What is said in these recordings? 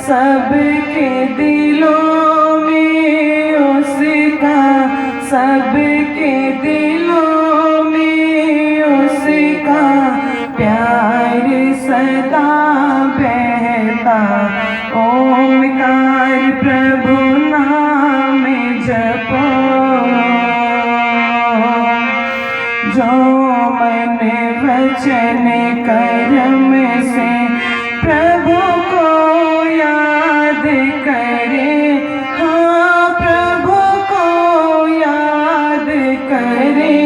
सबके दिलों में सदा बहता ओमकार प्रभु नाम जपो। जो मन वचन कर्म से प्रभु को याद करे, हाँ प्रभु को याद करे,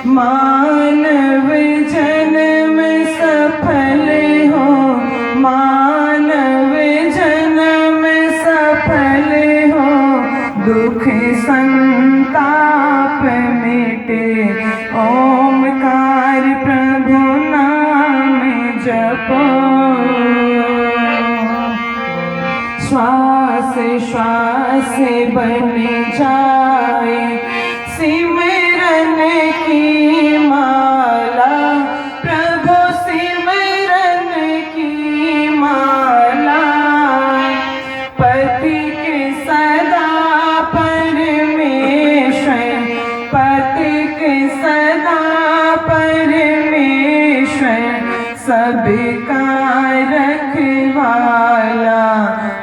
मानव जन्म सफल हो, मानव जन्म सफल हो, दुख संताप मिटे ओमकार प्रभु नाम जपो। श्वास श्वास बन जाए सिमरन की माला, प्रभु सिमरन की माला, पति के सदा परमेश्वर, पति के सदा परमेश्वर, सबका रखवाला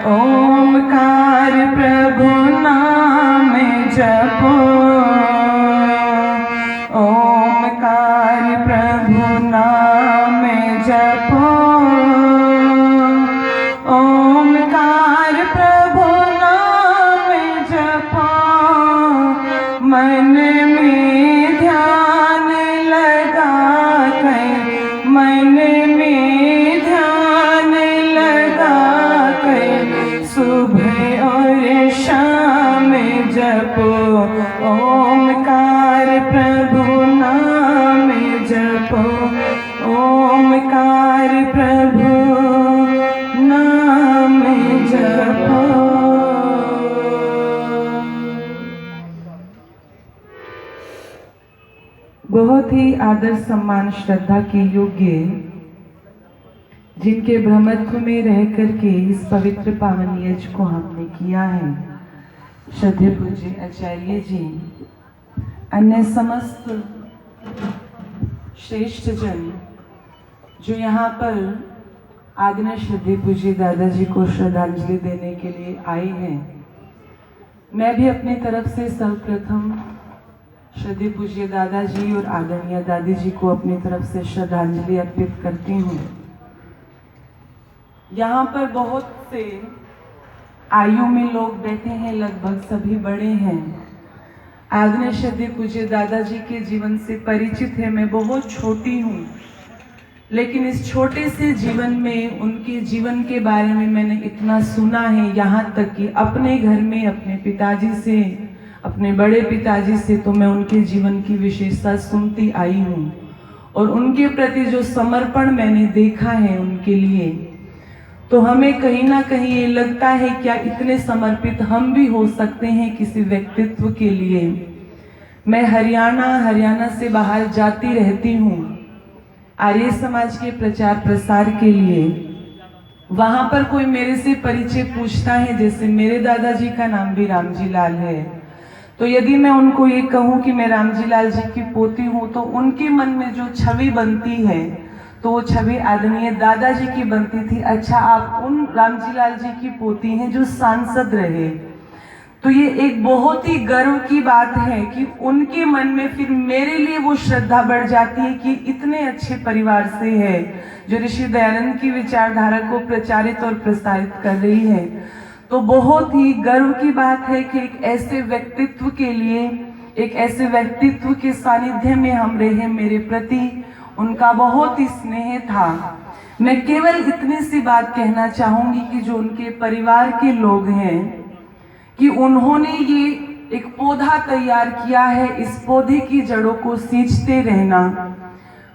ओमकार प्रभु नाम जपो। ओमकार प्रभु नाम जपो, ओमकार प्रभु नाम जपो, मन में ध्यान लगा कर, मन में ध्यान लगा कर, सुबह और शाम जपो ओमकार प्रभु नाम जपो। ओमकार प्रभु नाम जपो। बहुत ही आदर सम्मान श्रद्धा के योग्य, जिनके ब्रह्मत्व में रह करके इस पवित्र पावन यज्ञ को हमने किया है, श्रद्धेय पूज्य आचार्य जी, अन्य समस्त श्रेष्ठ जन जो यहाँ पर आदरणीय श्रद्धेय पूज्य दादाजी को श्रद्धांजलि देने के लिए आए हैं, मैं भी अपनी तरफ से सर्वप्रथम श्रद्धेय पूज्य दादाजी और आदरणीय दादी जी को अपनी तरफ से श्रद्धांजलि अर्पित करती हूँ। यहाँ पर बहुत से आयु में लोग बैठे हैं, लगभग सभी बड़े हैं। आदरणीय श्रद्धेय पूज्य दादाजी के जीवन से परिचित है, मैं बहुत छोटी हूँ, लेकिन इस छोटे से जीवन में उनके जीवन के बारे में मैंने इतना सुना है, यहाँ तक कि अपने घर में अपने पिताजी से, अपने बड़े पिताजी से तो मैं उनके जीवन की विशेषता सुनती आई हूँ, और उनके प्रति जो समर्पण मैंने देखा है उनके लिए, तो हमें कहीं ना कहीं ये लगता है क्या इतने समर्पित हम भी हो सकते हैं किसी व्यक्तित्व के लिए। मैं हरियाणा से बाहर जाती रहती हूँ आर्य समाज के प्रचार प्रसार के लिए। वहाँ पर कोई मेरे से परिचय पूछता है, जैसे मेरे दादाजी का नाम भी रामजी लाल है, तो यदि मैं उनको ये कहूँ कि मैं रामजी लाल जी की पोती हूँ, तो उनके मन में जो छवि बनती है तो वो छवि आदरणीय दादाजी की बनती थी। अच्छा, आप उन रामजी लाल जी की पोती हैं जो सांसद रहे, तो ये एक बहुत ही गर्व की बात है कि उनके मन में फिर मेरे लिए वो श्रद्धा बढ़ जाती है कि इतने अच्छे परिवार से है जो ऋषि दयानंद की विचारधारा को प्रचारित और प्रसारित कर रही है। तो बहुत ही गर्व की बात है कि एक ऐसे व्यक्तित्व के लिए, एक ऐसे व्यक्तित्व के सानिध्य में हम रहे। मेरे प्रति उनका बहुत ही स्नेह था। मैं केवल इतनी सी बात कहना चाहूंगी कि जो उनके परिवार के लोग हैं, कि उन्होंने ये एक पौधा तैयार किया है, इस पौधे की जड़ों को सींचते रहना।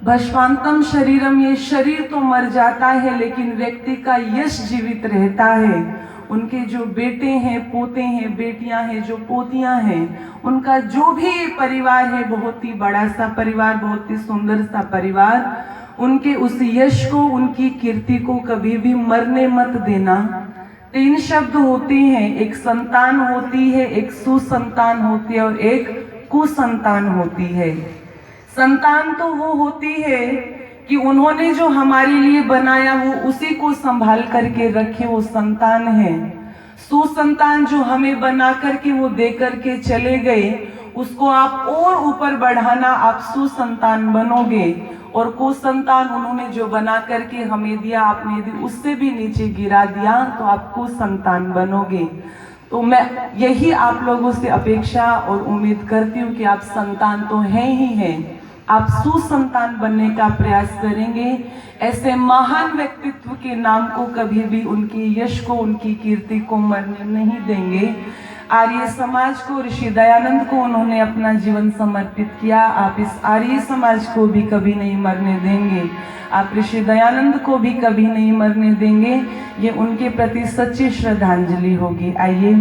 भस्मांतम शरीरम, ये शरीर तो मर जाता है लेकिन व्यक्ति का यश जीवित रहता है। उनके जो बेटे हैं, पोते हैं, बेटियां हैं, जो पोतियां हैं, उनका जो भी परिवार है, बहुत ही बड़ा सा परिवार, बहुत ही सुंदर सा परिवार, उनके उस यश को, उनकी कीर्ति को कभी भी मरने मत देना। 3 शब्द होते हैं, एक संतान होती है, एक सुसंतान होती है और एक कुसंतान होती है। संतान तो वो होती है कि उन्होंने जो हमारे लिए बनाया वो उसी को संभाल करके रखे, वो संतान है। सुसंतान जो हमें बना करके वो दे करके चले गए, उसको आप और ऊपर बढ़ाना, आप सुसंतान बनोगे। और कुसंतान उन्होंने जो बना करके हमें दिया, आपने दी, उससे भी नीचे गिरा दिया, तो आप कुसंतान बनोगे। तो मैं यही आप लोगों से अपेक्षा और उम्मीद करती हूँ कि आप संतान तो हैं ही हैं, आप सुसंतान बनने का प्रयास करेंगे। ऐसे महान व्यक्तित्व के नाम को कभी भी, उनकी यश को, उनकी कीर्ति को मरने नहीं देंगे। आर्य समाज को, ऋषि दयानंद को उन्होंने अपना जीवन समर्पित किया, आप इस आर्य समाज को भी कभी नहीं मरने देंगे, आप ऋषि दयानंद को भी कभी नहीं मरने देंगे। ये उनके प्रति सच्ची श्रद्धांजलि होगी। आइए,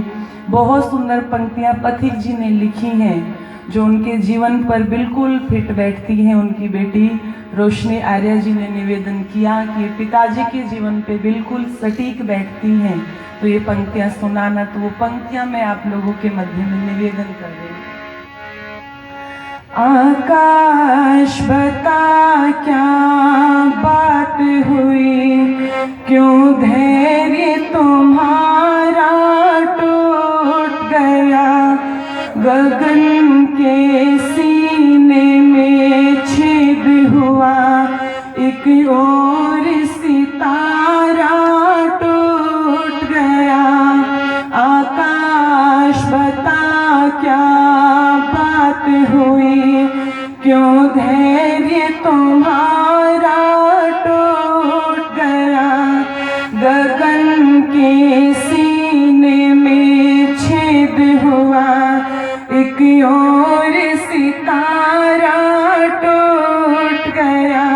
बहुत सुंदर पंक्तियां पथिक जी ने लिखी हैं जो उनके जीवन पर बिल्कुल फिट बैठती हैं। उनकी बेटी रोशनी आर्य जी ने निवेदन किया कि पिताजी के जीवन पे बिल्कुल सटीक बैठती हैं, तो ये पंक्तियां सुनाना। तो वो पंक्तियां मैं आप लोगों के मध्य में निवेदन कर रही हूँ। आकाश बता क्या बात हुई, क्यों धैर्य तुम्हारा टूट गया, गगन के सीने में छेद हुआ, एक और सितारा टूट गया। आकाश बता क्या बात हुई, क्यों धैर्य तुम्हारा टूट गया, गगन के सीने में छेद हुआ, एक और सितारा टूट गया,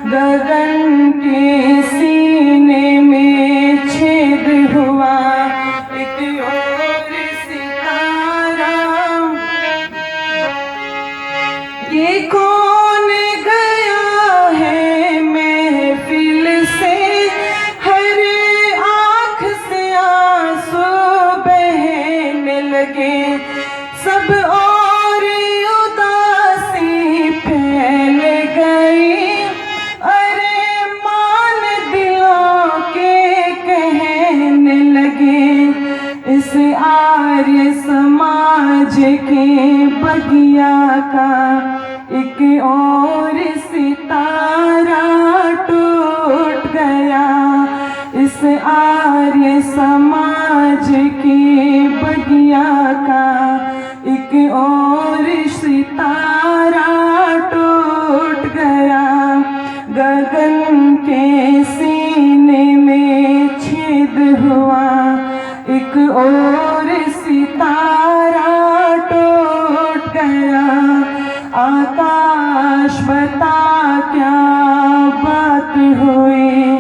गगन के सीने में छेद हुआ, एक और सितारा। ये कौन गया है महफिल से, हर आँख से आंसू बहने लगे, सब और उदासी फैल गई, अरे मान दिलों के कहने लगे। इस आर्य समाज के बगिया का एक और सितारा टूट गया, इस आर्य समाज के बगिया का एक और सितारा टूट गया, गगन के सीने में छेद हुआ, एक और सितारा टूट गया। आकाश बता क्या बात हुई,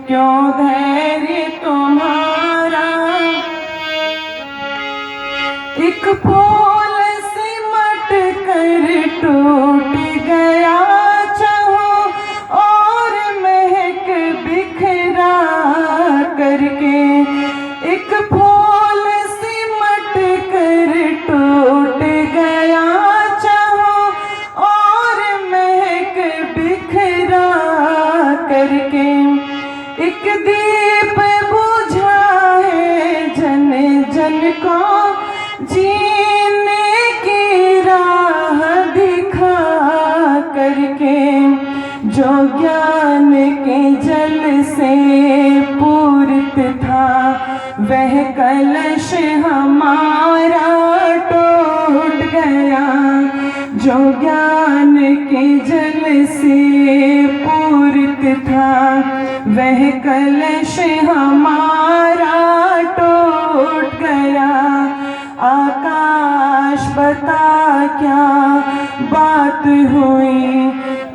क्यों धैर्य तुम्हारा, एक फूल सिमट कर टूट गया, चाहो और महक बिखरा करके, एक फूल सिमट कर टूट गया, चाहो और महक बिखरा करके, एक दीप बुझा है जन जन को जीने की राह दिखा करके, जो ज्ञान के जल से पूरित था, वह कलश हमारा टूट गया, जो ज्ञान के जल से पूरित था, वह कलश हमारा टूट गया। आकाश बता क्या बात हुई,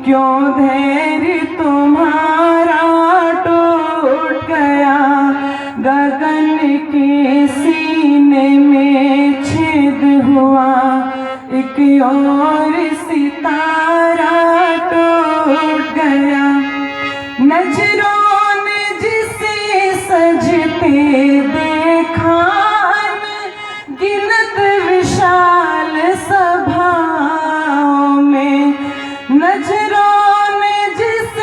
क्यों धैर्य तुम्हारा टूट गया, गगन के सीने में छेद हुआ, एक और सितारा टूट गया। नजरों ने जिसे सजते देखा, गिनत विशाल सभाओं में, नजरों ने जिसे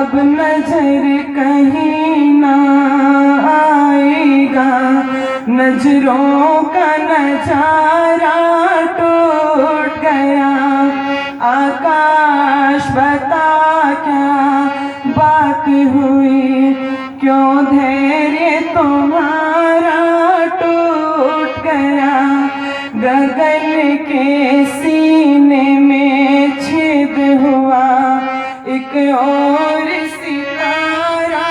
अब नजर कहीं ना आएगा, नजरों का नजारा टूट गया। आकाश बता क्या बात हुई, क्यों धैर्य तुम्हारा टूट गया। गगन के सीने में छेद हुआ, एक और सितारा।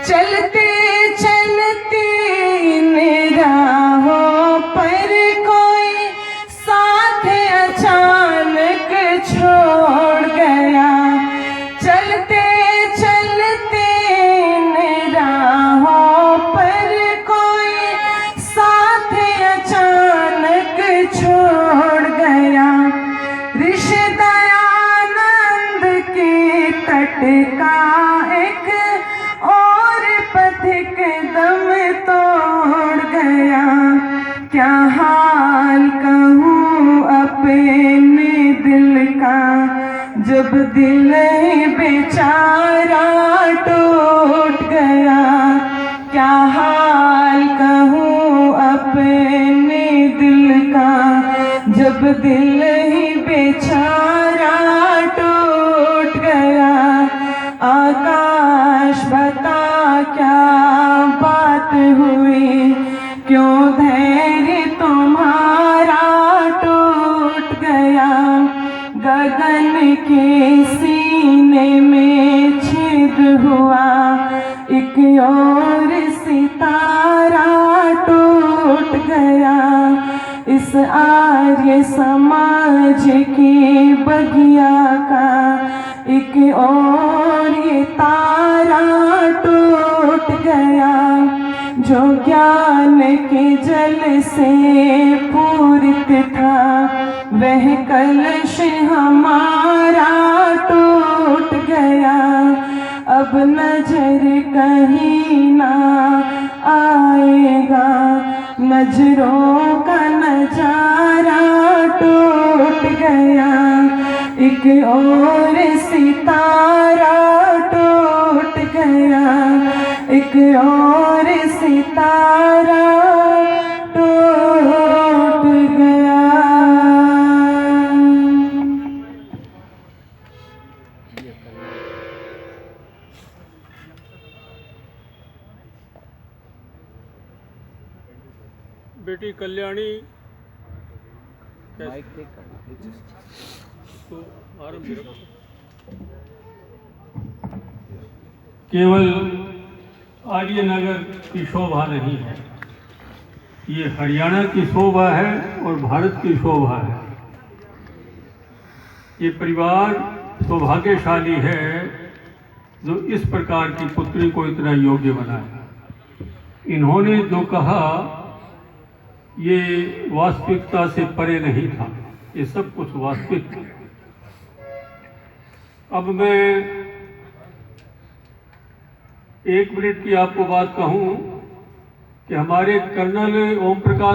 चलते चलते इन राहों पर कोई साथ अचानक छोड़ गया। चलते चलते इन राहों पर कोई साथ अचानक छोड़ गया। ऋषि दयानंद के तट का एक और पथिक दम तोड़ गया। क्या हाल कहूँ अपने दिल का, जब दिल ही बेचारा टूट गया। क्या हाल कहूँ अपने दिल का, जब दिल ही बेचारा टूट गया। आकाश बता क्या बात हुई, क्यों धैर्य तुम्हारा टूट गया। गगन के सीने में छेद हुआ, एक और सितारा टूट गया। इस आर्य समाज की बगिया का एक और ये तारा टूट गया। जो ज्ञान के जल से पूरित था, वह कलश हमारा टूट गया। अब नजर कहीं ना आएगा, नजरों का नजारा टूट गया। एक और सितारा टूट गया, एक और सितारा टूट गया। बेटी कल्याणी तो आरंभ केवल आर्यनगर की शोभा नहीं है, ये हरियाणा की शोभा है और भारत की शोभा है। ये परिवार सौभाग्यशाली है जो इस प्रकार की पुत्री को इतना योग्य बनाया। इन्होंने जो कहा ये वास्तविकता से परे नहीं था, ये सब कुछ वास्तविक था। अब मैं 1 मिनट की आपको बात कहूं कि हमारे कर्नल ओम प्रकाश